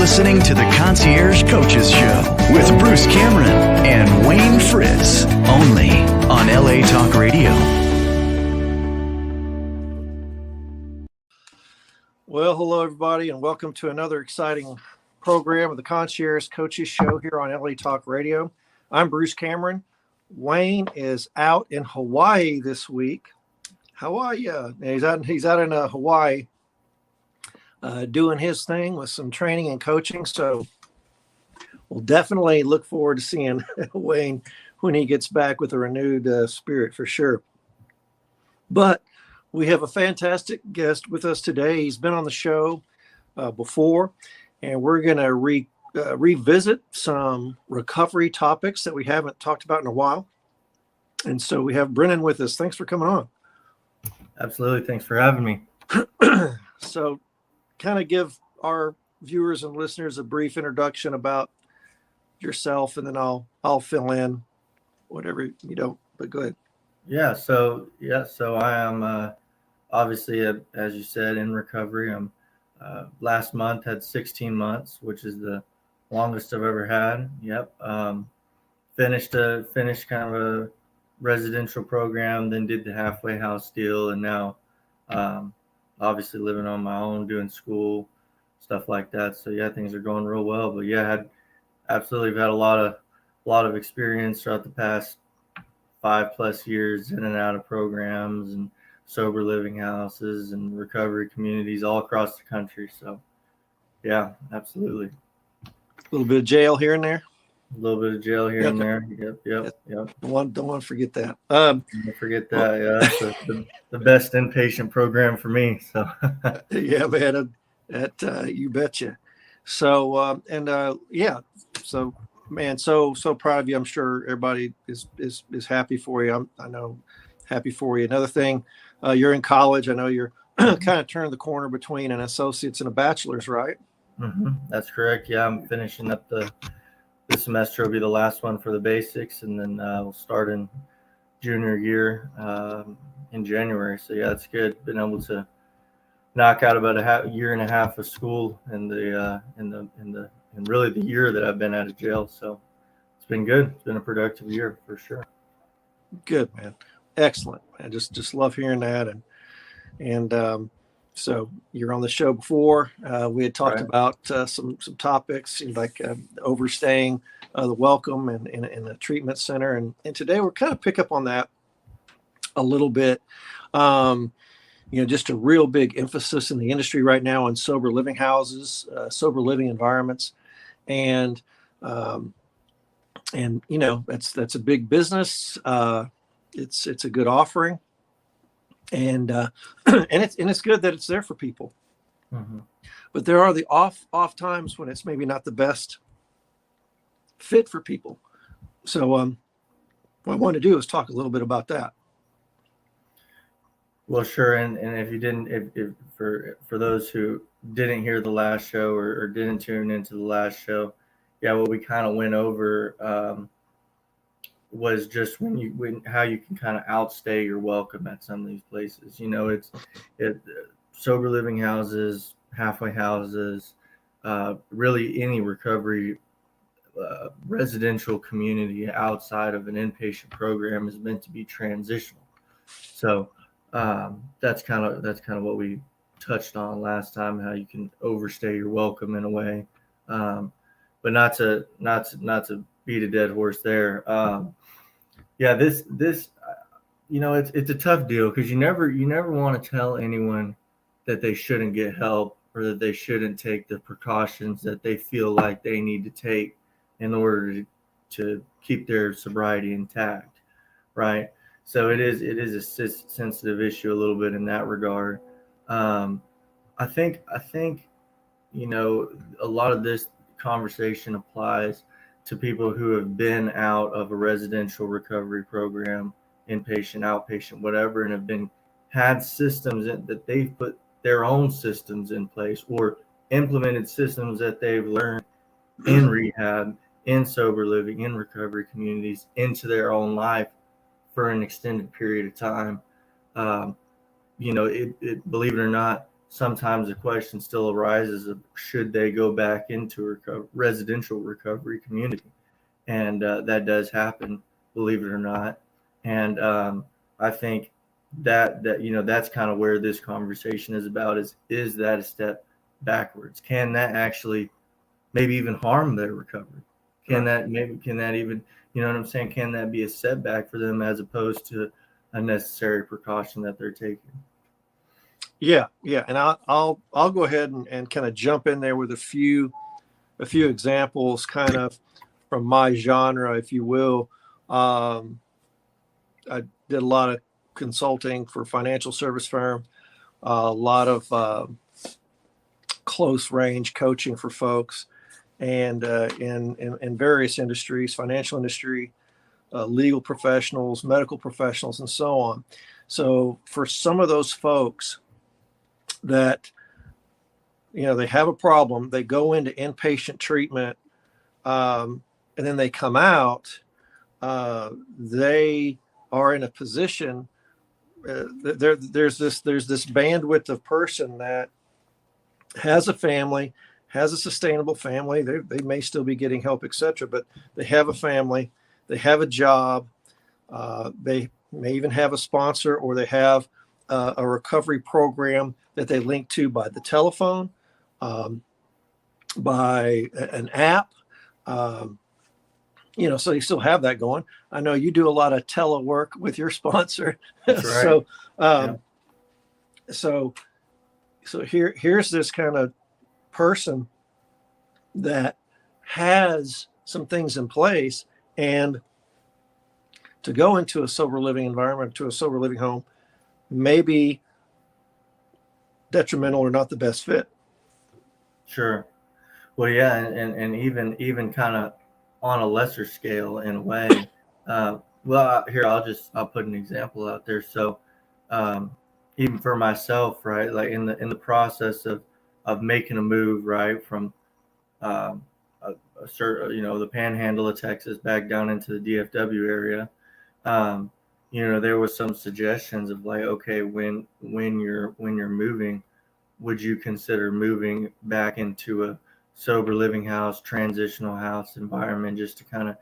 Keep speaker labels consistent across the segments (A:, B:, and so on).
A: listening to the Concierge Coaches Show with Bruce Cameron and Wayne Fritz, only on LA Talk Radio.
B: Well, hello, everybody, and welcome to another exciting program of the Concierge Coaches Show here on LA Talk Radio. I'm Bruce Cameron. Wayne is out in Hawaii this week. How are you? He's out in Hawaii doing his thing with some training and coaching. So we'll definitely look forward to seeing Wayne when he gets back with a renewed spirit for sure. But we have a fantastic guest with us today. He's been on the show before, and we're going to revisit some recovery topics that we haven't talked about in a while. And so we have Brennan with us. Thanks for coming on.
C: Absolutely. Thanks for having me.
B: So kind of give our viewers and listeners a brief introduction about yourself, and then I'll fill in whatever you don't, but go ahead.
C: So I am obviously, as you said, in recovery. I'm last month had 16 months, which is the longest I've ever had. Finished kind of a residential program, then did the halfway house deal, and now obviously living on my own, doing school, stuff like that. So things are going real well. But had a lot of experience throughout the past 5+ years in and out of programs and sober living houses and recovery communities all across the country. So absolutely.
B: A little bit of jail here and there.
C: A little bit of jail here and there. Yep.
B: Don't want to forget that.
C: Don't forget that. Yeah, that's the best inpatient program for me. So
B: yeah, man, that you betcha. So so man, so proud of you. I'm sure everybody is happy for you. I know, happy for you. Another thing, you're in college. I know you're kind of turned the corner between an associate's and a bachelor's, right?
C: Mm-hmm. That's correct. Yeah, I'm finishing up this semester will be the last one for the basics, and then we'll start in junior year in January. So it's good. Been able to knock out about a year and a half of school in really the year that I've been out of jail. So it's been good. It's been a productive year for sure.
B: Good, man. Excellent. I just love hearing that. And so you're on the show before. We had talked about some topics like overstaying the welcome and in the treatment center. And today we're kind of pick up on that a little bit. Just a real big emphasis in the industry right now on sober living houses, sober living environments. And that's a big business. It's a good offering. And it's good that it's there for people. Mm-hmm. But there are the off times when it's maybe not the best fit for people. So what I want to do is talk a little bit about that.
C: Well, sure. And if you didn't, if for those who didn't hear the last show or didn't tune into the last show, what we kind of went over was just how you can kind of outstay your welcome at some of these places. It's sober living houses, halfway houses, really any recovery residential community outside of an inpatient program is meant to be transitional. So that's kind of what we touched on last time, how you can overstay your welcome in a way, but not to beat a dead horse there. This it's a tough deal because you never want to tell anyone that they shouldn't get help or that they shouldn't take the precautions that they feel like they need to take in order to keep their sobriety intact, right? So it is a sensitive issue a little bit in that regard. I think a lot of this conversation applies to people who have been out of a residential recovery program, inpatient, outpatient, whatever, and have had systems that they've put their own systems in place or implemented systems that they've learned in rehab, in sober living, in recovery communities into their own life for an extended period of time. Believe it or not, sometimes the question still arises of should they go back into a residential recovery community, and that does happen, believe it or not. And I think that that's kind of where this conversation is about: is that a step backwards? Can that actually maybe even harm their recovery? Can that even, you know what I'm saying? Can that be a setback for them as opposed to a necessary precaution that they're taking?
B: Yeah. And I'll go ahead and kind of jump in there with a few examples, kind of from my genre, if you will. I did a lot of consulting for financial service firm, a lot of close range coaching for folks, and in various industries, financial industry, legal professionals, medical professionals, and so on. So for some of those folks that, they have a problem, they go into inpatient treatment, and then they come out, they are in a position, there's this bandwidth of person that has a family, has a sustainable family. They may still be getting help, etc., but they have a family, they have a job, they may even have a sponsor, or they have a recovery program that they link to by the telephone, by an app. So you still have that going. I know you do a lot of telework with your sponsor.
C: That's right.
B: So here's this kind of person that has some things in place, and to go into a sober living environment, to a sober living home, may be detrimental or not the best fit.
C: Sure. Well, yeah, and even kind of on a lesser scale in a way. Here I'll put an example out there. So even for myself, right, like in the process of making a move, right, from a certain, the panhandle of Texas back down into the DFW area, there was some suggestions of like, okay, when you're moving, would you consider moving back into a sober living house, transitional house environment, just to kind of,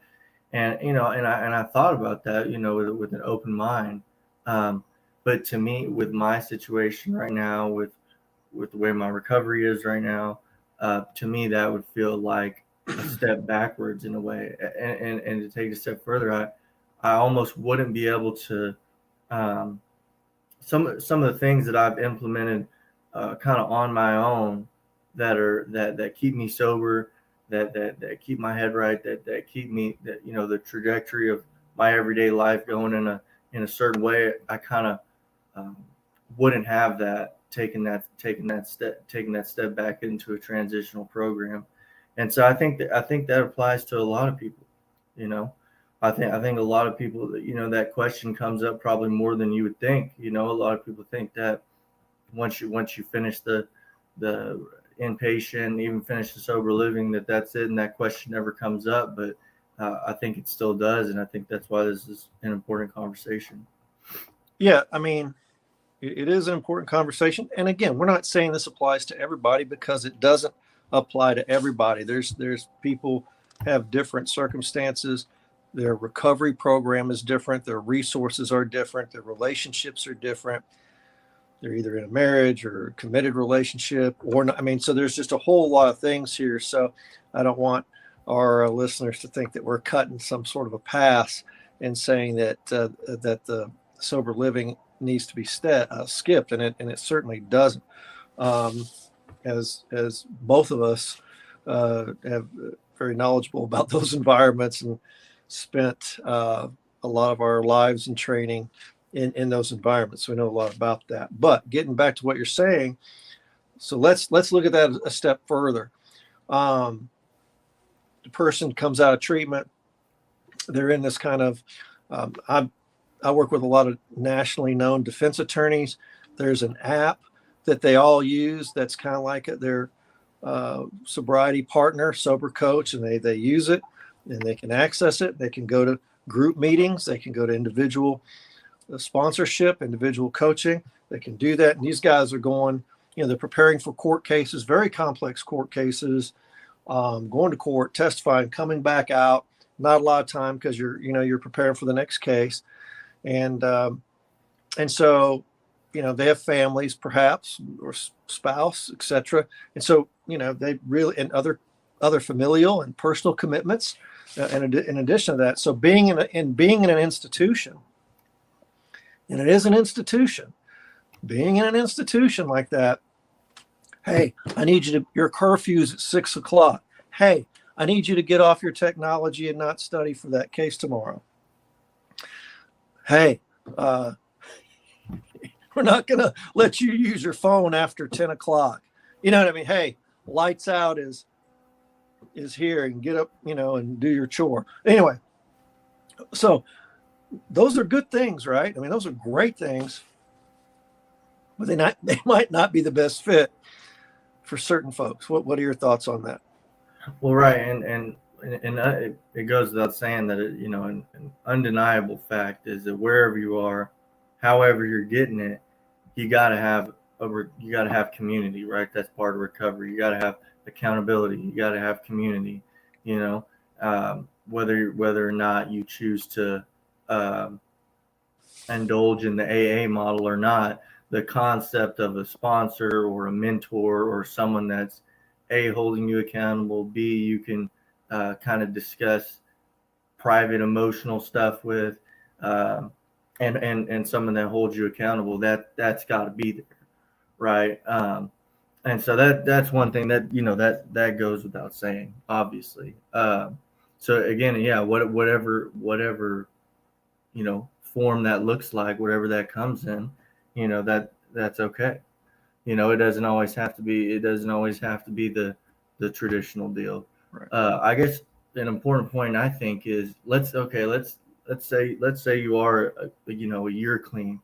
C: and I thought about that, with an open mind. But to me, with my situation right now, with the way my recovery is right now, to me, that would feel like a step backwards in a way. And to take a step further, I almost wouldn't be able to, some of the things that I've implemented kind of on my own that keep me sober, that keep my head right, that keep me, the trajectory of my everyday life going in a certain way. I kind of wouldn't have that, taking that step back into a transitional program. And so I think that applies to a lot of people. I think a lot of people, that question comes up probably more than you would think. A lot of people think that once you finish the inpatient, even finish the sober living, that's it, and that question never comes up. But I think it still does, and I think that's why this is an important conversation.
B: Yeah, I mean, it is an important conversation. And again, we're not saying this applies to everybody, because it doesn't apply to everybody. There's people have different circumstances. Their recovery program is different. Their resources are different. Their relationships are different. They're either in a marriage or a committed relationship or not. I mean, so there's just a whole lot of things here. So I don't want our listeners to think that we're cutting some sort of a pass and saying that the sober living needs to be skipped, and it certainly doesn't. As both of us have very knowledgeable about those environments and spent a lot of our lives in training in those environments, so we know a lot about that. But getting back to what you're saying, so let's look at that a step further. The person comes out of treatment, they're in this kind of I work with a lot of nationally known defense attorneys. There's an app that they all use that's kind of like their sobriety partner, Sober Coach, and they use it, and they can access it. They can go to group meetings. They can go to individual sponsorship, individual coaching. They can do that. And these guys are going they're preparing for court cases, very complex court cases, going to court, testifying, coming back out. Not a lot of time because you're preparing for the next case, and so they have families perhaps or spouse, etc. And so they really and other familial and personal commitments. And in addition to that, so being in an institution, and it is an institution, being in an institution like that. Hey, I need you to, your curfew's at 6:00. Hey, I need you to get off your technology and not study for that case tomorrow. Hey, we're not going to let you use your phone after 10:00. You know what I mean? Hey, lights out is here, and get up, and do your chore. Anyway, so those are good things, right? I mean, those are great things, but they might not be the best fit for certain folks. What are your thoughts on that?
C: Well, right, and it goes without saying that an undeniable fact is that wherever you are, however you're getting it, you got to have community, right? That's part of recovery. You got to have accountability. You got to have community. Whether or not you choose to indulge in the AA model or not, the concept of a sponsor or a mentor or someone that's A, holding you accountable, B, you can kind of discuss private emotional stuff with, and someone that holds you accountable, that's got to be there, right? And so that's one thing that goes without saying, obviously. So again, yeah, whatever form that looks like, whatever that comes in, that's okay. It doesn't always have to be the traditional deal.
B: Right.
C: I guess an important point I think is let's say you are a year clean,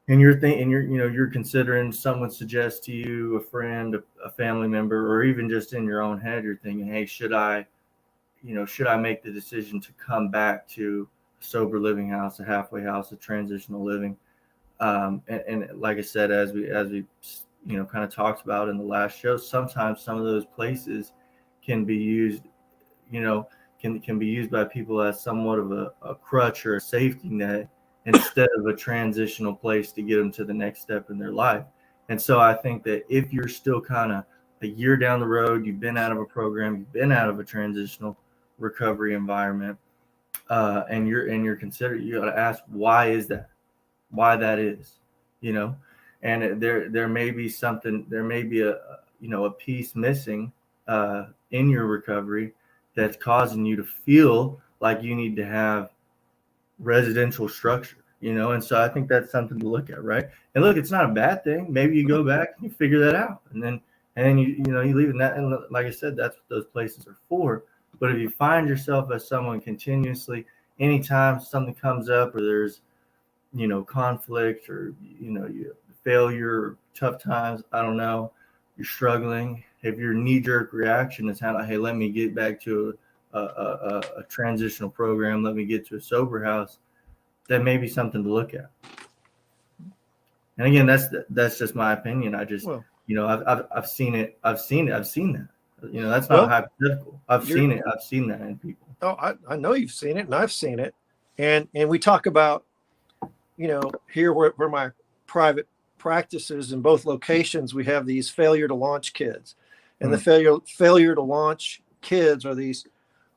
C: and you're considering, someone suggests to you, a friend, a family member, or even just in your own head, you're thinking, hey, should I make the decision to come back to a sober living house, a halfway house, a transitional living? And like I said, as we kind of talked about in the last show, sometimes some of those places can be used, can be used by people as somewhat of a crutch or a safety net instead of a transitional place to get them to the next step in their life. And so I think that if you're still kind of a year down the road, you've been out of a program, you've been out of a transitional recovery environment, and you're considering, you got to ask, why is that? Why that is, and there may be something, there may be a piece missing in your recovery that's causing you to feel like you need to have residential structure, and so I think that's something to look at, right? And look, it's not a bad thing. Maybe you go back and you figure that out, and then you leave it that. And like I said, that's what those places are for. But if you find yourself as someone continuously, anytime something comes up, or there's conflict, or failure, or tough times, I don't know, you're struggling, if your knee-jerk reaction is like, hey, let me get back to a transitional program, let me get to a sober house, that may be something to look at. And again, that's just my opinion. I just I've seen it. I've seen that. That's not hypothetical. I've seen it. I've seen that in people.
B: Oh, I know you've seen it, and I've seen it, and we talk about here where my private practices, in both locations, we have these failure to launch kids, and the failure to launch kids are these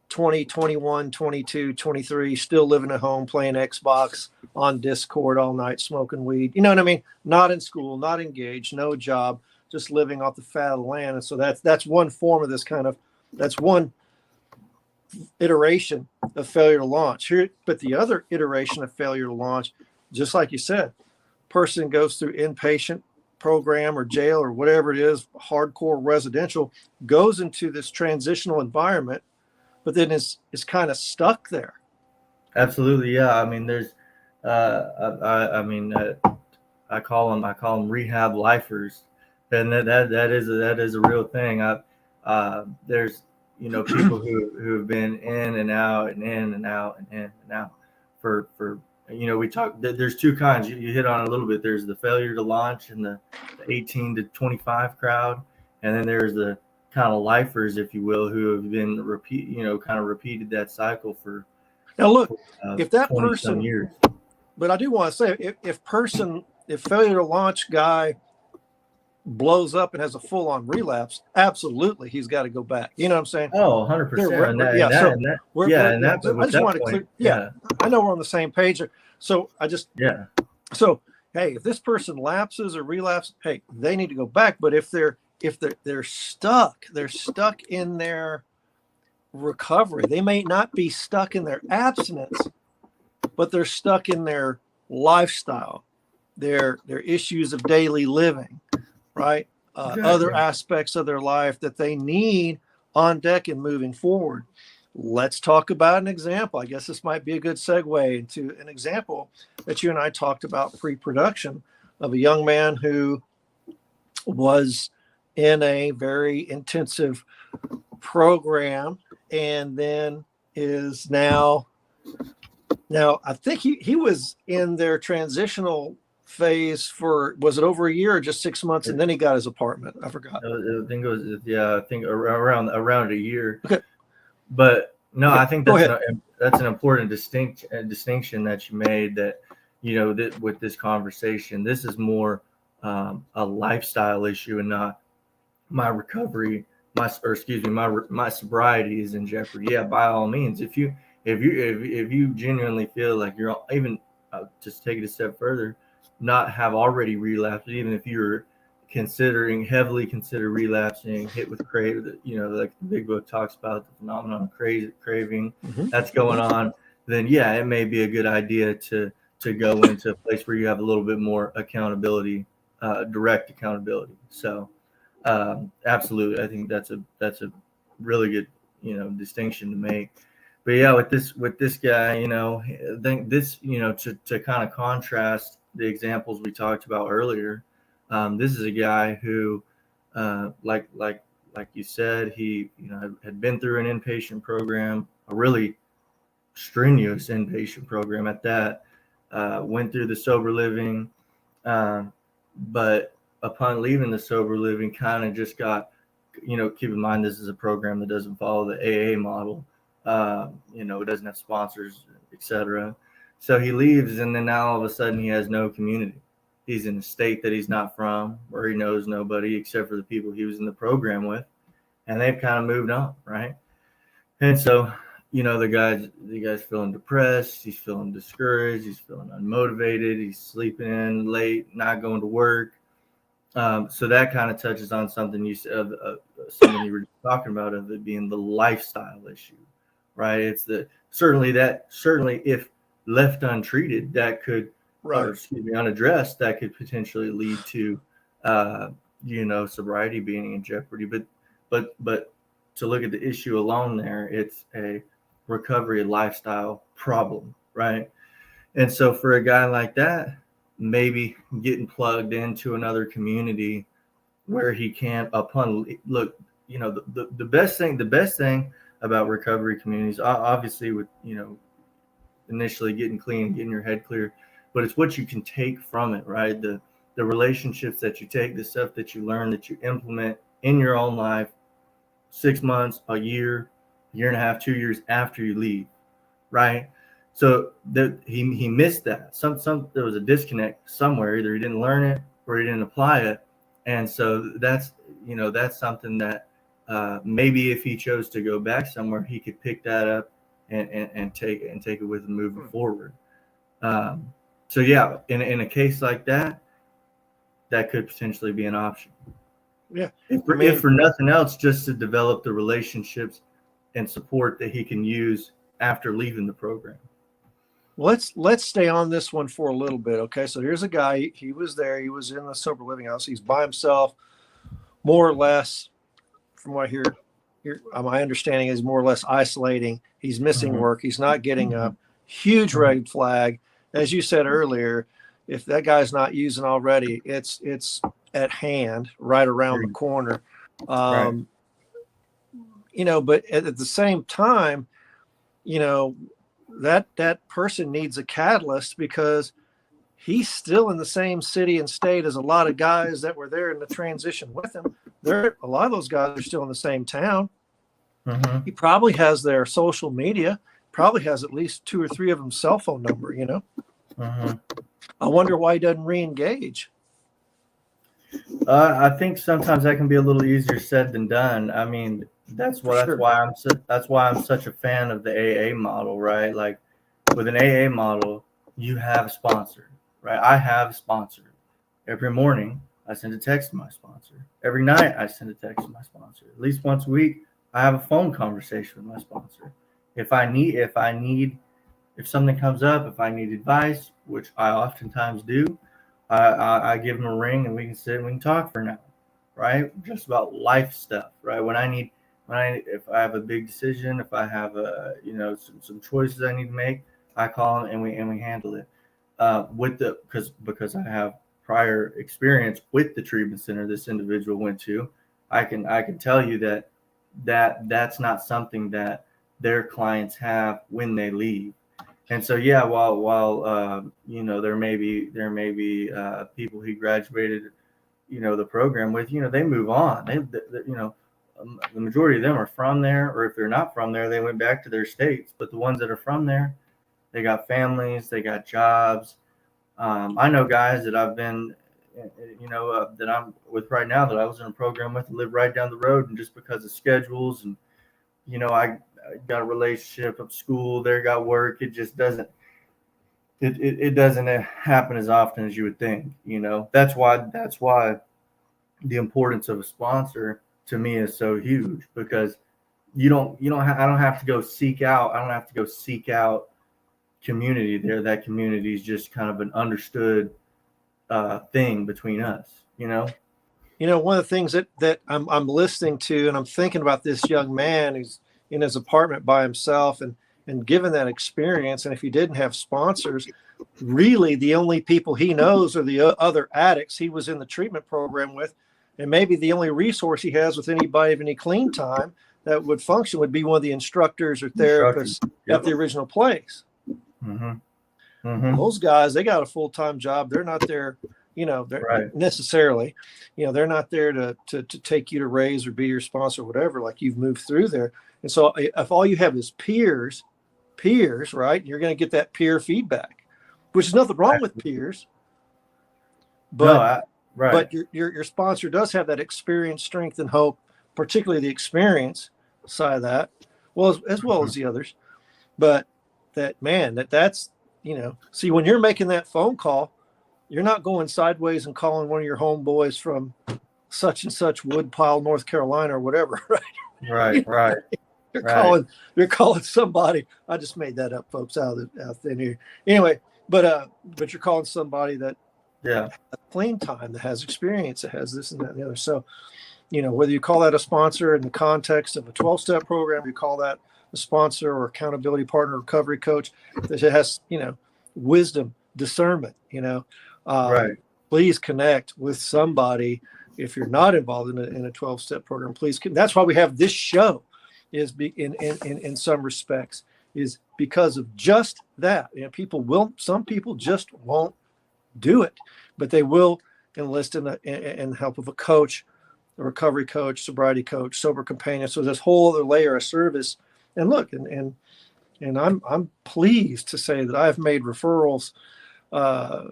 B: 20, 21, 22, 23, still living at home, playing Xbox, on Discord all night, smoking weed. You know what I mean? Not in school, not engaged, no job, just living off the fat of the land. And so that's one form of this that's one iteration of failure to launch here. But the other iteration of failure to launch, just like you said, person goes through inpatient program or jail or whatever it is, hardcore residential, goes into this transitional environment, but then is kind of stuck there.
C: Absolutely, yeah. I mean, there's, I call them rehab lifers, and that is a real thing. There's people who have been in and out and in and out and in and out for we talked. There's two kinds. You hit on a little bit. There's the failure to launch and the 18 to 25 crowd, and then there's the kind of lifers, if you will, who have been repeated that cycle for
B: Now look, if that
C: 20
B: person,
C: some years.
B: but I do want to say, if failure to launch guy blows up and has a full on relapse, absolutely he's got to go back. You know what I'm saying?
C: Oh, 100%.
B: I just want to clear.
C: Yeah,
B: I know we're on the same page. So So hey, if this person lapses or relapses, hey, they need to go back. But if they're stuck in their recovery. They may not be stuck in their abstinence, but they're stuck in their lifestyle, their issues of daily living, right?
C: Exactly.
B: Other aspects of their life that they need on deck and moving forward. Let's talk about an example. I guess this might be a good segue into an example that you and I talked about pre-production of a young man who was in a very intensive program and then is now I think he was in their transitional phase for, was it over a year or just 6 months, and then he got his apartment? I forgot.
C: I think it was, I think around a year.
B: Okay.
C: But no,
B: okay.
C: I think that's an important distinction that you made, that that with this conversation, this is more a lifestyle issue and not my recovery, my sobriety is in jeopardy. Yeah, by all means, if you genuinely feel like you're even, just take it a step further, not have already relapsed, even if you're heavily consider relapsing, hit with crave, like the big book talks about, the phenomenon of craving, that's going on, then yeah, it may be a good idea to go into a place where you have a little bit more accountability, direct accountability. So absolutely, I think that's a really good distinction to make. But yeah, with this guy, I think this, to kind of contrast the examples we talked about earlier, this is a guy who, like you said, he had been through an inpatient program, a really strenuous inpatient program at that, went through the sober living, but upon leaving the sober living, kind of just got, keep in mind, this is a program that doesn't follow the AA model. It doesn't have sponsors, etc. So he leaves, and then now all of a sudden he has no community. He's in a state that he's not from, where he knows nobody except for the people he was in the program with, and they've kind of moved on, right? And so, the guy's feeling depressed, he's feeling discouraged, he's feeling unmotivated, he's sleeping in late, not going to work. So that kind of touches on something you said, something you were talking about, of it being the lifestyle issue, right? It's certainly if left untreated, that could, unaddressed, that could potentially lead to, sobriety being in jeopardy. But to look at the issue alone there, it's a recovery lifestyle problem, right? And so for a guy like that, maybe getting plugged into another community where he can, the best thing about recovery communities, obviously with, initially getting clean, getting your head clear, but it's what you can take from it, right? The relationships that you take, the stuff that you learn, that you implement in your own life, 6 months, a year and a half, 2 years after you leave, right? So he missed that. There was a disconnect somewhere. Either he didn't learn it or he didn't apply it. And so that's something that maybe if he chose to go back somewhere, he could pick that up and take it with him moving forward. So yeah, in a case like that, that could potentially be an option.
B: Yeah.
C: If for nothing else, just to develop the relationships and support that he can use after leaving the program.
B: Let's stay on this one for a little bit. Okay. So here's a guy, he was there, he was in the sober living house. He's by himself, more or less, from what I hear, my understanding is more or less isolating. He's missing work. He's not getting up. Huge red flag. As you said earlier, if that guy's not using already, it's at hand, right around the corner. But at the same time, that person needs a catalyst, because he's still in the same city and state as a lot of guys that were there in the transition with him. A lot of those guys are still in the same town.
C: Mm-hmm.
B: He probably has their social media, probably has at least 2 or 3 of them cell phone number,
C: Mm-hmm.
B: I wonder why he doesn't re-engage.
C: I think sometimes that can be a little easier said than done. I mean, that's why I'm such a fan of the AA model, right? Like with an AA model, you have a sponsor, right? I have a sponsor. Every morning, I send a text to my sponsor. Every night, I send a text to my sponsor. At least once a week, I have a phone conversation with my sponsor. If something comes up, if I need advice, which I oftentimes do, I give them a ring and we can sit and we can talk for an hour, right? Just about life stuff, right? If I have a big decision, if I have some choices I need to make, I call them and we handle it. Because I have prior experience with the treatment center this individual went to, I can tell you that's not something that their clients have when they leave. And so, yeah, while there may be people he graduated, the program with, they move on. The majority of them are from there, or if they're not from there, they went back to their states. But the ones that are from there, they got families, they got jobs. I know guys that I've been, that I'm with right now that I was in a program with, live right down the road, and just because of schedules and, I got a relationship of school, there got work. It just doesn't. It doesn't happen as often as you would think. That's why the importance of a sponsor to me is so huge, because I don't have to go seek out community there. That community is just kind of an understood thing between us.
B: One of the things that I'm listening to, and I'm thinking about this young man who's in his apartment by himself, and given that experience, and if he didn't have sponsors, really the only people he knows are the other addicts he was in the treatment program with, and maybe the only resource he has with anybody of any clean time that would function would be one of the instructors or therapists at the original place.
C: Mm-hmm. Mm-hmm.
B: Those guys, they got a full-time job. They're not there, necessarily, they're not there to take you to raise or be your sponsor or whatever, like you've moved through there. And so if all you have is peers, right, you're going to get that peer feedback, which is nothing wrong with peers. But but your sponsor does have that experience, strength, and hope, particularly the experience side of that, as well as the others. But that's see, when you're making that phone call, you're not going sideways and calling one of your homeboys from such and such Woodpile, North Carolina, or whatever, right?
C: Right.
B: You're calling somebody. I just made that up, folks, out thin here. Anyway, but you're calling somebody that has clean time, that has experience, that has this and that and the other. So, whether you call that a sponsor in the context of a 12-step program, you call that a sponsor or accountability partner, recovery coach that has, wisdom, discernment, please connect with somebody. If you're not involved in a 12-step program, please. That's why we have this show, is in some respects, is because of just that. Some people just won't do it, but they will enlist in the help of a coach, a recovery coach, sobriety coach, sober companion. So this whole other layer of service. And look, and I'm pleased to say that I've made referrals. I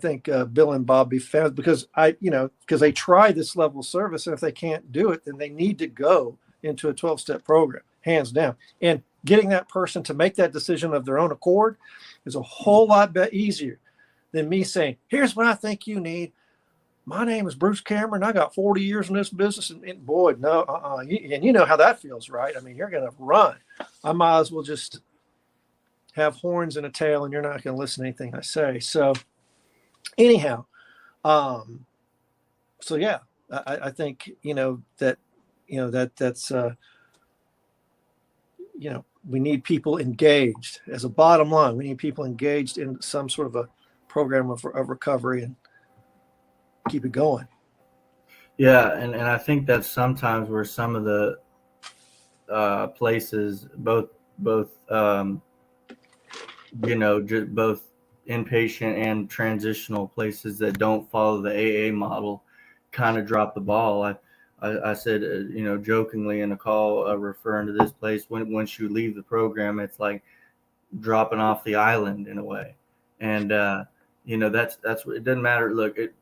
B: think Bill and Bob be fans, because they try this level of service, and if they can't do it, then they need to go into a 12-step program, hands down. And getting that person to make that decision of their own accord is a whole lot easier than me saying, here's what I think you need. My name is Bruce Cameron. I got 40 years in this business. And boy, no, and you know how that feels, right? I mean, you're going to run. I might as well just have horns and a tail, and you're not going to listen to anything I say. So anyhow, so yeah, I think, that's we need people engaged. As a bottom line, we need people engaged in some sort of a program of recovery, and keep it going.
C: Yeah, and I think that's sometimes where some of the places, both just both inpatient and transitional places that don't follow the AA model kind of drop the ball. I said, jokingly in a call, referring to this place, once you leave the program, it's like dropping off the island in a way. And, that's what it doesn't matter. Look, it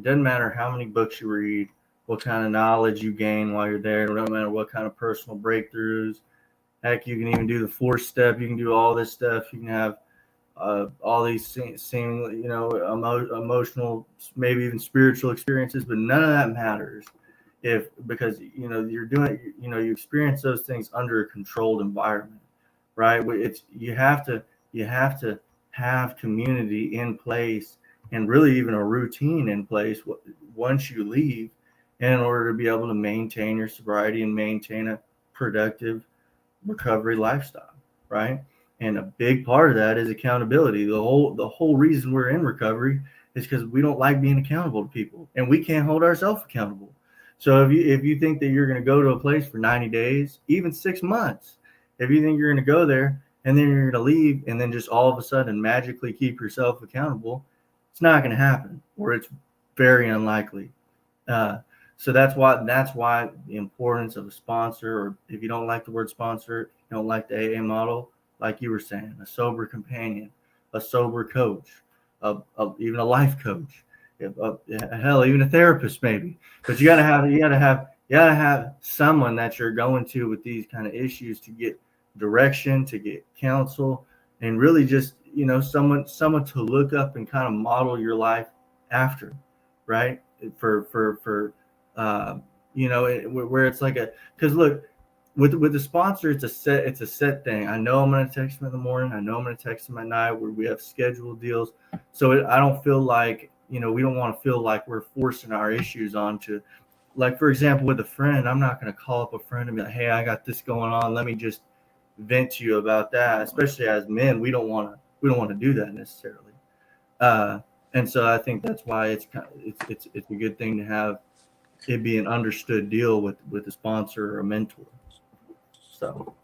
C: doesn't matter how many books you read, what kind of knowledge you gain while you're there. It doesn't matter what kind of personal breakthroughs. Heck, you can even do the 4-step. You can do all this stuff. You can have all these seemingly, emotional, maybe even spiritual experiences, but none of that matters because you're doing, you experience those things under a controlled environment, right? You have to have community in place and really even a routine in place once you leave in order to be able to maintain your sobriety and maintain a productive recovery lifestyle, right? And a big part of that is accountability. The whole reason we're in recovery is because we don't like being accountable to people, and we can't hold ourselves accountable. So if you think that you're going to go to a place for 90 days, even 6 months, if you think you're going to go there and then you're going to leave and then just all of a sudden magically keep yourself accountable, it's not going to happen, or it's very unlikely. So that's why the importance of a sponsor, or if you don't like the word sponsor, you don't like the AA model, like you were saying, a sober companion, a sober coach, even a life coach, hell, even a therapist maybe. But you gotta have someone that you're going to with these kind of issues to get direction, to get counsel, and really just someone to look up and kind of model your life after, right? For where it's like because look, with the sponsor, it's a set thing. I know I'm going to text him in the morning. I know I'm going to text him at night, where we have scheduled deals. So I don't feel like, we don't want to feel like we're forcing our issues onto, like, for example, with a friend, I'm not going to call up a friend and be like, hey, I got this going on. Let me just vent to you about that. Especially as men, we don't want to do that necessarily. And so I think that's why it's a good thing to have it be an understood deal with a sponsor or a mentor. So.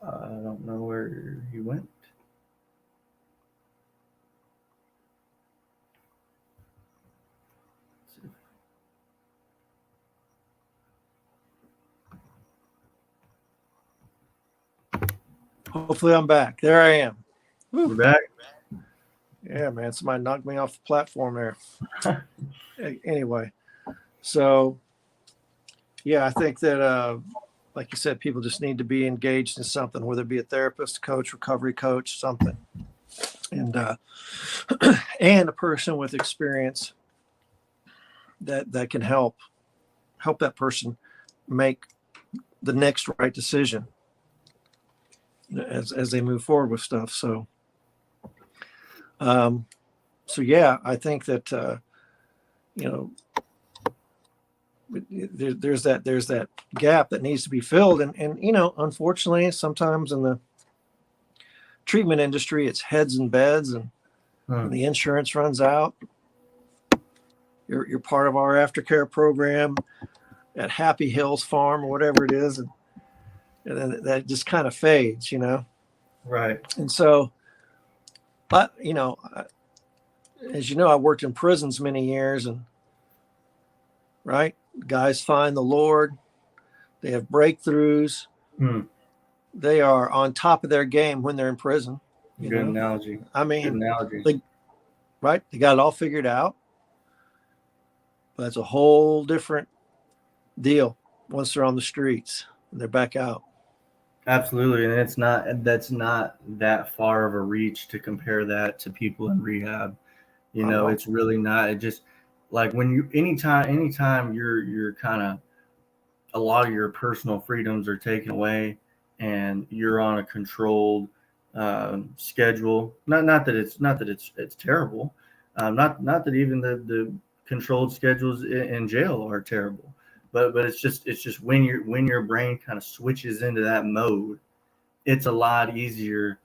C: I don't know where he went.
B: Hopefully I'm back. There I am.
C: Woo. We're back.
B: Yeah, man. Somebody knocked me off the platform there. Anyway, so yeah, I think that like you said, people just need to be engaged in something, whether it be a therapist, coach, recovery coach, something. And and a person with experience that can help that person make the next right decision as they move forward with stuff. So yeah, I think that there's that gap that needs to be filled, and unfortunately sometimes in the treatment industry it's heads and beds, and when the insurance runs out, you're part of our aftercare program at Happy Hills Farm or whatever it is, and then that just kind of fades,
C: Right.
B: And so, but as you know, I worked in prisons many years, and right, guys find the Lord, they have breakthroughs, they are on top of their game when they're in prison.
C: Good analogy.
B: I mean,
C: good analogy.
B: They got it all figured out, but it's a whole different deal once they're on the streets and they're back out.
C: Absolutely, and that's not that far of a reach to compare that to people in rehab. It's really not. It just, like, when you anytime you're kind of, a lot of your personal freedoms are taken away and you're on a controlled schedule. Not that it's terrible. Not that even the controlled schedules in jail are terrible. But it's just when your brain kind of switches into that mode, it's a lot easier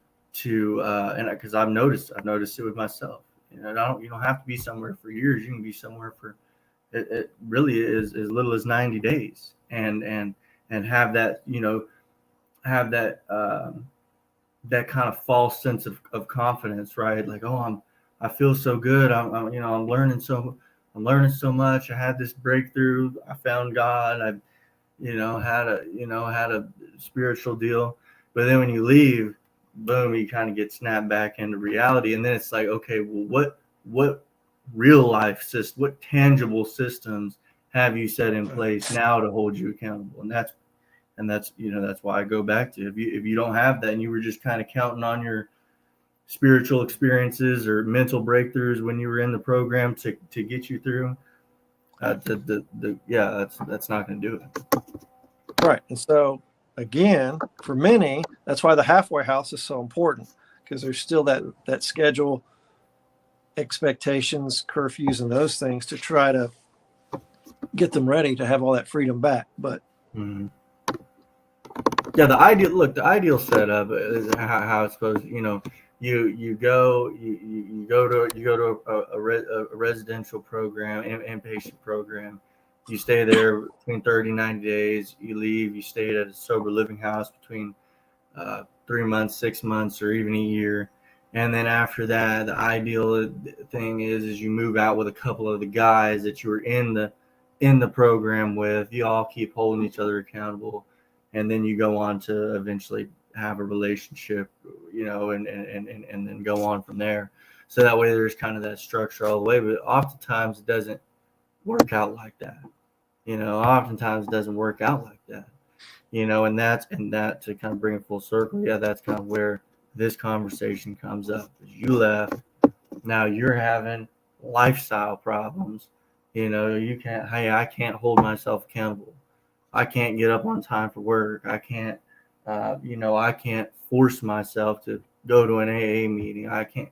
C: and because I've noticed it with myself. You know, you don't have to be somewhere for years. You can be somewhere for it really is as little as 90 days, and have that, have that that kind of false sense of confidence, right? Like, oh, I feel so good. I'm learning so much. I had this breakthrough. I found God. I had a spiritual deal. But then when you leave, boom, you kind of get snapped back into reality. And then it's like, okay, well, what real life what tangible systems have you set in place now to hold you accountable? And that's that's why I go back to, if you don't have that, and you were just kind of counting on your spiritual experiences or mental breakthroughs when you were in the program to get you through, that's not going to do it.
B: Right. And so again, for many, that's why the halfway house is so important, because there's still that schedule, expectations, curfews, and those things to try to get them ready to have all that freedom back. But
C: yeah, the ideal setup is how it's supposed to, you go to a residential program, inpatient program. You stay there between 30 and 90 days. You leave. You stay at a sober living house between 3 months, 6 months, or even a year. And then after that, the ideal thing is you move out with a couple of the guys that you were in the program with. You all keep holding each other accountable, and then you go on to eventually have a relationship, and then go on from there. So that way there's kind of that structure all the way. But oftentimes it doesn't work out like that. Oftentimes it doesn't work out like that. And that to kind of bring it full circle. Yeah, that's kind of where this conversation comes up. You left. Now you're having lifestyle problems. I can't hold myself accountable. I can't get up on time for work. I can't, I can't force myself to go to an AA meeting. I can't,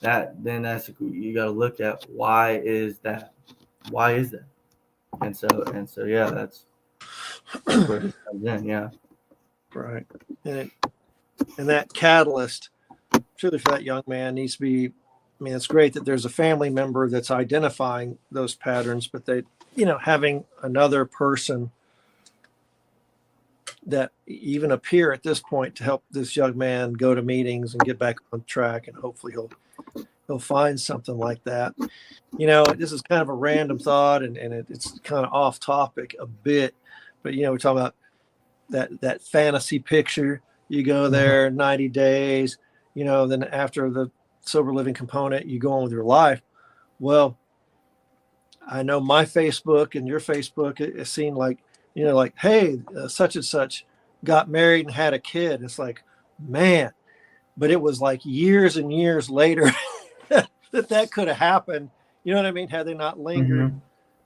C: that's, you got to look at, why is that? And so, yeah, that's where it comes in. Yeah.
B: Right. And that catalyst, truly, for that young man needs to be, it's great that there's a family member that's identifying those patterns, but having another person that even appear at this point to help this young man go to meetings and get back on track, and hopefully he'll find something like that. This is kind of a random thought, and it's kind of off topic a bit, but we're talking about that fantasy picture. You go there 90 days, then after the sober living component, you go on with your life. Well, I know my Facebook and your Facebook, it seemed like, hey, such and such got married and had a kid. It's like, man, but it was like years and years later that could have happened. You know what I mean? Had they not lingered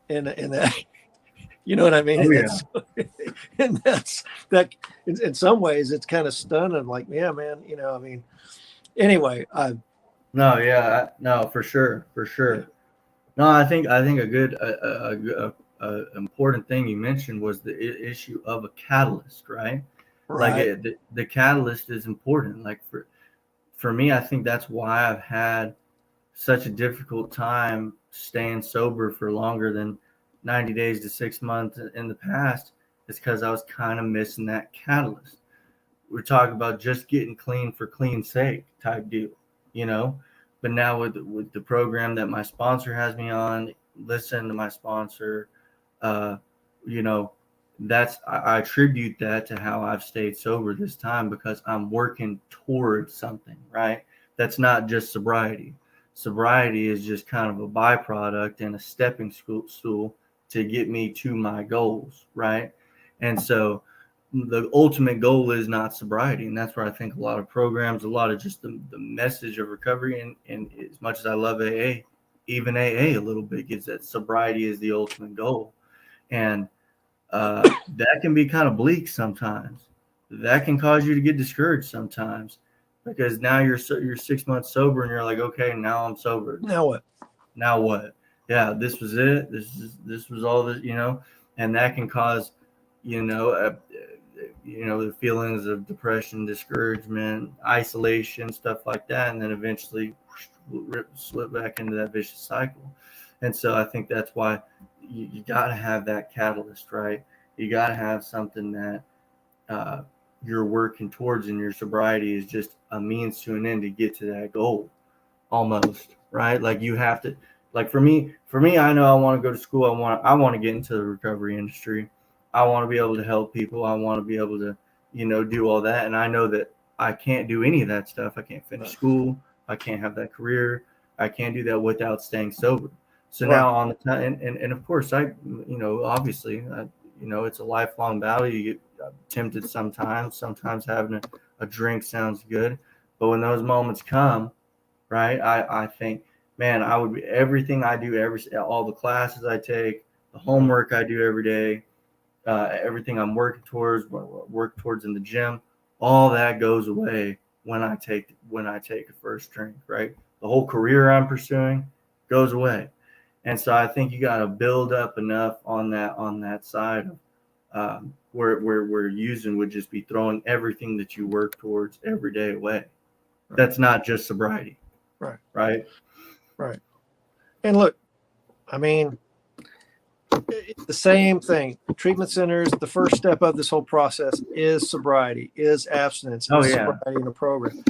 B: in that, you know what I mean?
C: Oh, yeah.
B: And that's that. In some ways, it's kind of stunning. Like, yeah, man. Anyway,
C: no, for sure.
B: Yeah.
C: No, I think a good, important thing you mentioned was the issue of a catalyst, right?
B: Right.
C: Like the catalyst is important. Like for me, I think that's why I've had such a difficult time staying sober for longer than 90 days to 6 months in the past, is because I was kind of missing that catalyst. We're talking about just getting clean for clean sake type deal, but now with the program that my sponsor has me on, listen to my sponsor, I attribute that to how I've stayed sober this time, because I'm working towards something, right? That's not just sobriety. Sobriety is just kind of a byproduct and a stepping stool to get me to my goals, right? And so the ultimate goal is not sobriety. And that's where I think a lot of programs, a lot of just the message of recovery, and as much as I love AA, even AA a little bit, gets that sobriety is the ultimate goal. And that can be kind of bleak sometimes. That can cause you to get discouraged sometimes, because now you're 6 months sober and you're like, okay, now I'm sober. Now what? Yeah, this was it. This was all that, and that can cause, the feelings of depression, discouragement, isolation, stuff like that, and then eventually slip back into that vicious cycle. And so I think that's why you got to have that catalyst, right? You got to have something that you're working towards, and your sobriety is just a means to an end to get to that goal, almost, right? Like you have to, like for me, I know I want to go to school. I want to get into the recovery industry. I want to be able to help people. I want to be able to, do all that. And I know that I can't do any of that stuff. I can't finish school. I can't have that career. I can't do that without staying sober. So now on the time, and of course obviously, it's a lifelong battle. You get tempted sometimes having a drink sounds good. But when those moments come, right, I think, man, I would be everything I do, all the classes I take, the homework I do every day, everything I'm working towards in the gym, all that goes away when I take a first drink, right? The whole career I'm pursuing goes away. And so I think you got to build up enough on that side of where using would just be throwing everything that you work towards every day away. Right. That's not just sobriety. Right.
B: And look, I mean, it's the same thing. Treatment centers, the first step of this whole process is sobriety, is abstinence, sobriety in a program.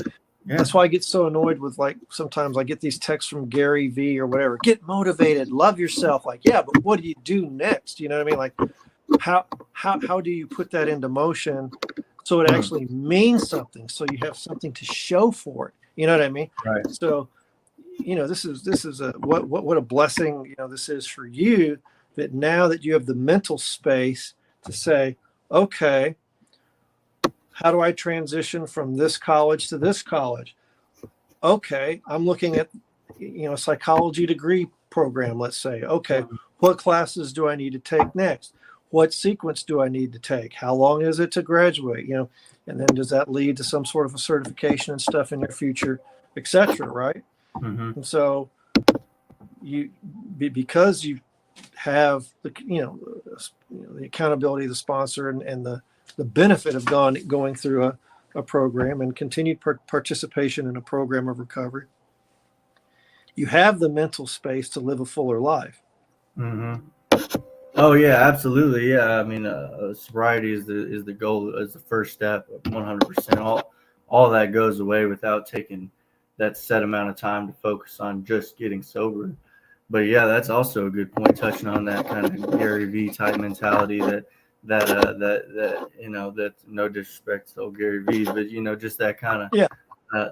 B: Yeah. That's why I get so annoyed with, like, sometimes I get these texts from Gary V or whatever. Get motivated, love yourself. Like, yeah, but what do you do next? You know what I mean? Like, how do you put that into motion so it actually means something? So you have something to show for it. You know what I mean?
C: Right.
B: So, this is a what a blessing. This is for you, that now that you have the mental space to say, okay, how do I transition from this college to this college? Okay, I'm looking at, a psychology degree program, let's say. Okay, what classes do I need to take next? What sequence do I need to take? How long is it to graduate? And then does that lead to some sort of a certification and stuff in your future, etc., right? Mm-hmm. And so because you have the accountability of the sponsor and the benefit of going through a program and continued participation in a program of recovery, you have the mental space to live a fuller life.
C: Mm-hmm. Oh yeah, absolutely. Yeah, I mean, sobriety is the goal, is the first step. 100%. All that goes away without taking that set amount of time to focus on just getting sober. But yeah, that's also a good point, touching on that kind of Gary V type mentality that that's no disrespect to old Gary V, but just that kind of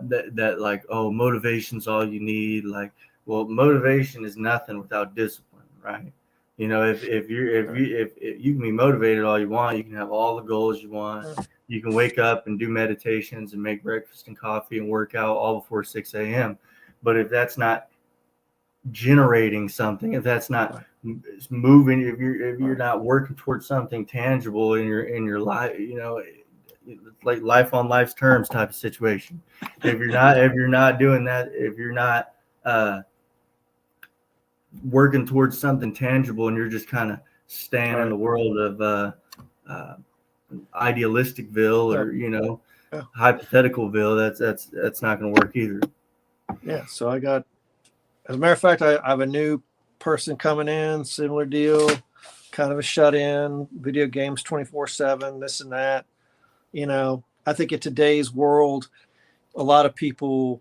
C: that like, oh, motivation's all you need. Like, well, motivation is nothing without discipline, right? If you can be motivated all you want, you can have all the goals you want. You can wake up and do meditations and make breakfast and coffee and work out all before 6 a.m. But if that's not generating something, if that's not moving, if you're not working towards something tangible in your life, it's like life on life's terms type of situation. If you're not doing that, if you're not working towards something tangible, and you're just kind of staying in the world of idealisticville or hypotheticalville, that's not going to work either.
B: Yeah. So as a matter of fact, I have a new person coming in, similar deal, kind of a shut-in, video games 24/7, this and that. I think in today's world, a lot of people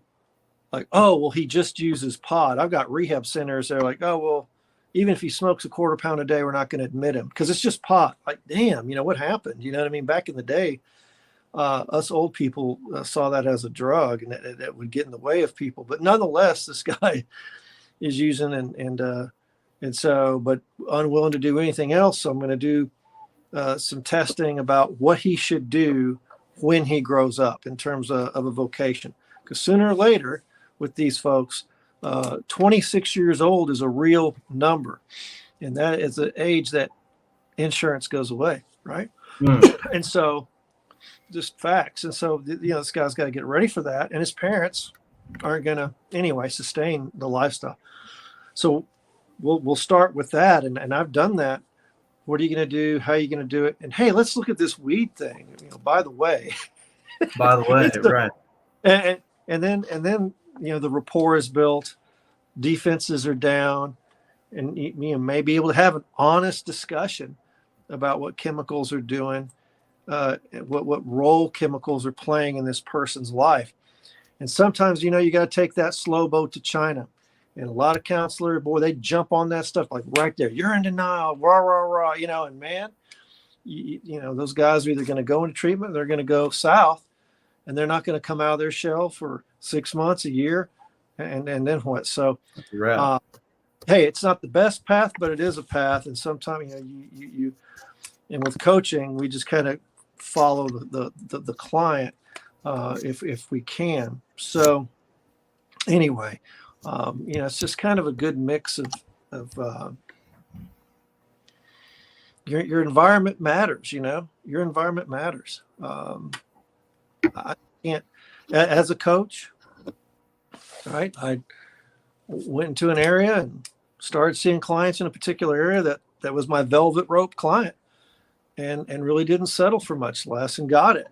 B: like, oh, well, he just uses pot. I've got rehab centers. They're like, oh, well, even if he smokes a quarter pound a day, we're not going to admit him because it's just pot. Like, damn, what happened? You know what I mean? Back in the day, us old people saw that as a drug, and that would get in the way of people. But nonetheless, this guy is using and so, but unwilling to do anything else. So I'm going to do some testing about what he should do when he grows up in terms of a vocation. Because sooner or later, with these folks, 26 years old is a real number, and that is the age that insurance goes away, right? And so, just facts. And so, this guy's got to get ready for that, and his parents aren't going to anyway sustain the lifestyle. So we'll start with that, and I've done that What are you going to do? How are you going to do it? And hey, let's look at this weed thing. By the way,
C: By the way, right.
B: And then the rapport is built, defenses are down, and you may be able to have an honest discussion about what chemicals are doing, what role chemicals are playing in this person's life. And sometimes, you got to take that slow boat to China. And a lot of counselors, boy, they jump on that stuff like right there. You're in denial, rah, rah, rah, and man, those guys are either going to go into treatment, or they're going to go south, and they're not going to come out of their shell for 6 months, a year, and then what? So, hey, it's not the best path, but it is a path. And sometimes, you and with coaching, we just kind of follow the client if we can. So anyway, it's just kind of a good mix of your environment matters. Your environment matters. I can't, as a coach, right? I went into an area and started seeing clients in a particular area that was my velvet rope client, and really didn't settle for much less and got it.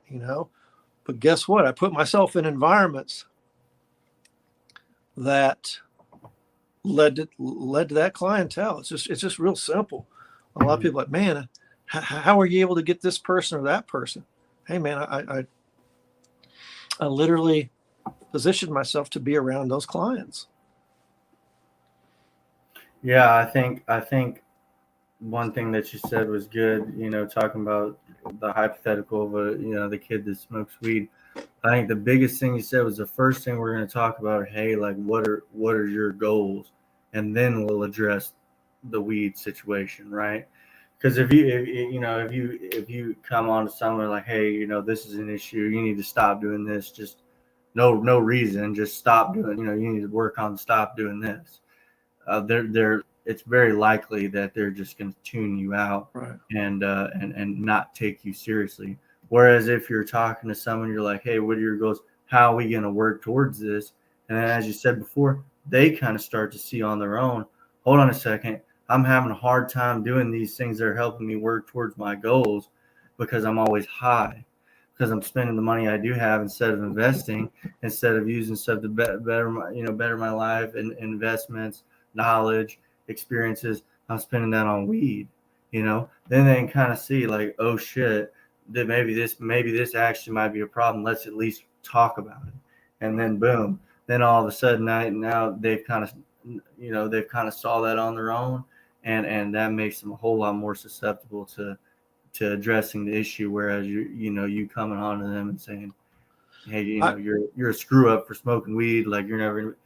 B: But guess what? I put myself in environments that led to that clientele. It's just real simple. A lot of people are like, man, how are you able to get this person or that person? Hey, man, I literally positioned myself to be around those clients.
C: Yeah, I think one thing that you said was good. Talking about the hypothetical of the kid that smokes weed. I think the biggest thing you said was the first thing we're going to talk about. Hey, like what are your goals, and then we'll address the weed situation, right? Because if you come on to someone like, hey, this is an issue, you need to stop doing this, just no reason, just stop doing, you need to work on stop doing this. It's very likely that they're just going to tune you out,
B: right,
C: and not take you seriously. Whereas if you're talking to someone, you're like, hey, what are your goals? How are we going to work towards this? And then, as you said before, they kind of start to see on their own, hold on a second, I'm having a hard time doing these things that are helping me work towards my goals because I'm always high, because I'm spending the money I do have instead of investing, instead of using stuff to better my life, and investments, knowledge, experiences. I'm spending that on weed. Then they can kind of see like, oh shit, that maybe this actually might be a problem. Let's at least talk about it. And then boom, then all of a sudden now they've kind of saw that on their own, and that makes them a whole lot more susceptible to addressing the issue. Whereas you coming on to them and saying, hey, you're a screw up for smoking weed, like you're never,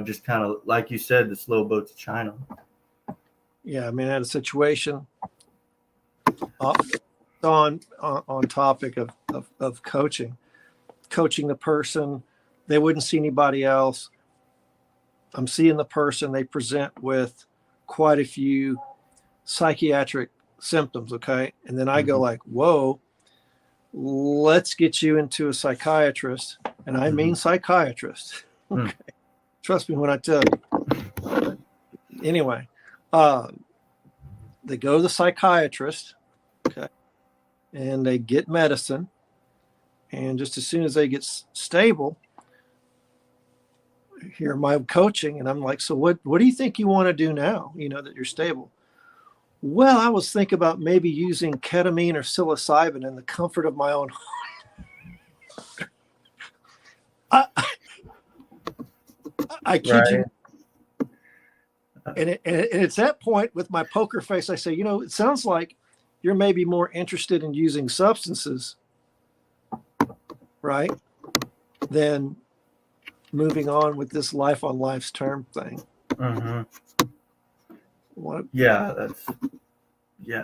C: just kind of like you said, the slow boat to China.
B: Yeah, I mean, I had a situation on topic of coaching the person. They wouldn't see anybody else. I'm seeing the person. They present with quite a few psychiatric symptoms. Okay. And then I go like, whoa, let's get you into a psychiatrist. And I mean psychiatrist. Okay. Trust me when I tell you. Anyway, they go to the psychiatrist. Okay. And they get medicine. And just as soon as they get stable, hear my coaching, and I'm like, so what do you think you want to do now, that you're stable? Well, I was thinking about maybe using ketamine or psilocybin in the comfort of my own home. I kid
C: right.
B: you. And it's that point with my poker face, I say, it sounds like you're maybe more interested in using substances, right, than moving on with this life on life's term thing.
C: Mm-hmm.
B: What?
C: Yeah,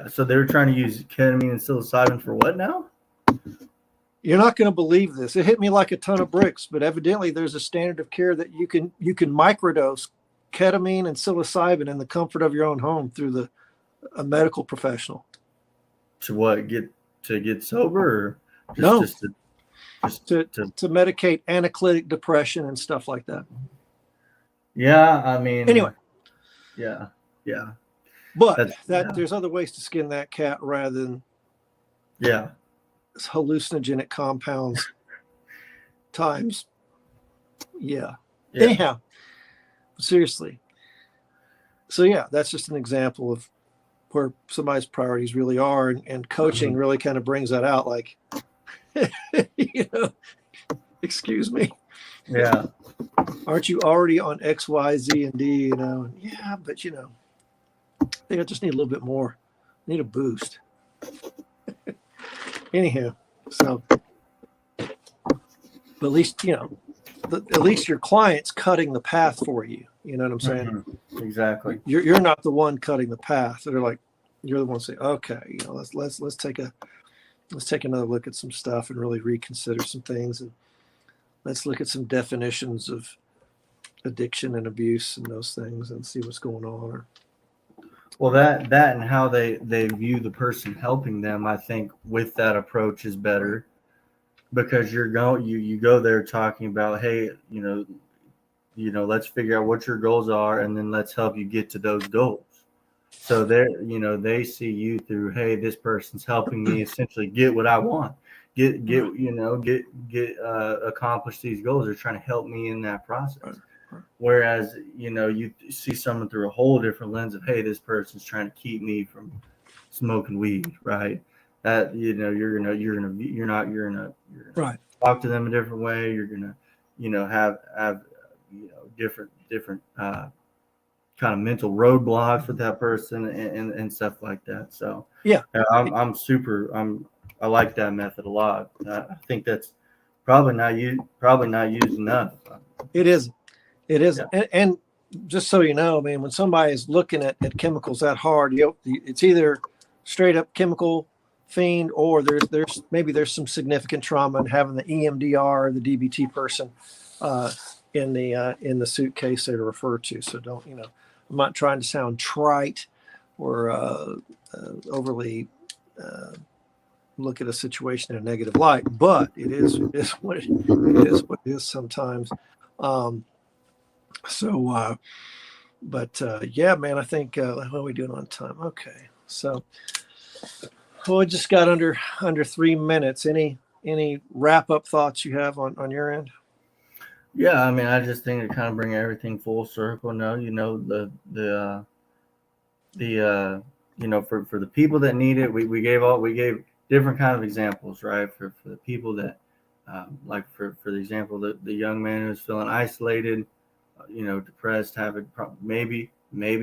C: so they were trying to use ketamine and psilocybin for what now?
B: You're not going to believe this. It hit me like a ton of bricks, but evidently there's a standard of care that you can microdose ketamine and psilocybin in the comfort of your own home through a medical professional.
C: To what? Get sober? Or
B: to medicate anxiolytic depression and stuff like that.
C: Yeah, I mean.
B: Anyway.
C: Yeah.
B: But there's other ways to skin that cat rather than hallucinogenic compounds times. Yeah. Anyhow, seriously. So yeah, that's just an example of where somebody's priorities really are, and coaching really kind of brings that out. Like, excuse me.
C: Yeah.
B: Aren't you already on X, Y, Z, and D? Yeah, but I think I just need a little bit more. I need a boost. Anyhow, so, but at least at least your client's cutting the path for you. You know what I'm saying?
C: Mm-hmm. Exactly.
B: You're not the one cutting the path. They're like, you're the one saying, okay, let's take another look at some stuff and really reconsider some things, and let's look at some definitions of addiction and abuse and those things and see what's going on.
C: Well, that and how they view the person helping them, I think with that approach is better, because you go there talking about, hey, let's figure out what your goals are, and then let's help you get to those goals. So they see you through, hey, this person's helping me essentially get what I want, accomplish these goals. They're trying to help me in that process. Whereas, you see someone through a whole different lens of, hey, this person's trying to keep me from smoking weed, right? That, you're gonna talk to them a different way. You're gonna, have different kind of mental roadblocks with that person and stuff like that. So yeah, I like that method a lot. I think that's probably not used enough.
B: It is. Yeah. And just so you know, I mean, when somebody is looking at chemicals that hard, it's either straight up chemical fiend, or there's some significant trauma in having the EMDR or the DBT person in the suitcase they're referred to. So don't, I'm not trying to sound trite or overly look at a situation in a negative light, but it is what it is sometimes. Yeah, man, I think what are we doing on time? Okay, so we just got under 3 minutes. Any wrap up thoughts you have on your end?
C: Yeah, I mean, I just think to kind of bring everything full circle. No, for the people that need it, we gave different kind of examples, right? For the people that, like for the example, the young man who's feeling isolated, depressed, maybe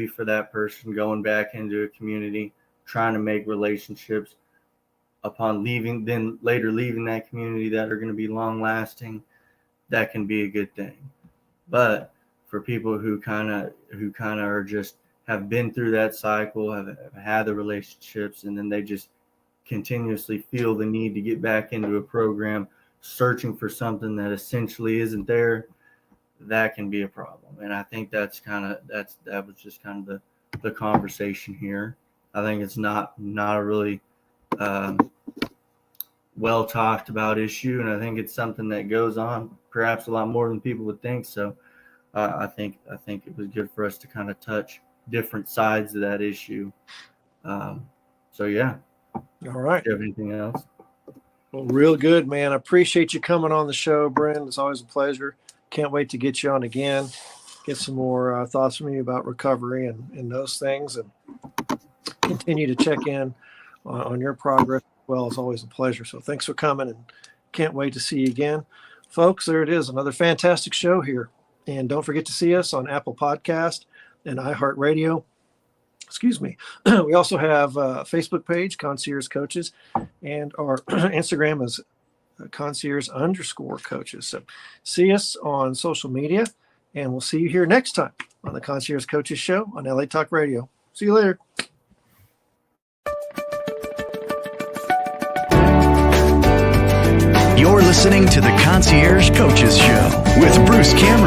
C: for that person going back into a community, trying to make relationships upon later leaving that community that are going to be long lasting, that can be a good thing. But for people who kind of are just have been through that cycle, have had the relationships, and then they just continuously feel the need to get back into a program, searching for something that essentially isn't there, that can be a problem. And I think that was just kind of the conversation here. I think it's not a really well talked about issue, and I think it's something that goes on perhaps a lot more than people would think. So I think it was good for us to kind of touch different sides of that issue. So yeah.
B: All right.
C: Do you have anything else?
B: Well, real good, man. I appreciate you coming on the show, Brent. It's always a pleasure. Can't wait to get you on again, get some more thoughts from you about recovery and those things, and continue to check in on your progress. Well, it's always a pleasure. So thanks for coming, and can't wait to see you again. Folks, there it is, another fantastic show here. And don't forget to see us on Apple Podcast and iHeartRadio. Excuse me. We also have a Facebook page, Concierge Coaches, and our Instagram is Concierge_coaches. So see us on social media, and we'll see you here next time on the Concierge Coaches Show on LA Talk Radio. See you later.
A: You're listening to the Concierge Coaches Show with Bruce Cameron.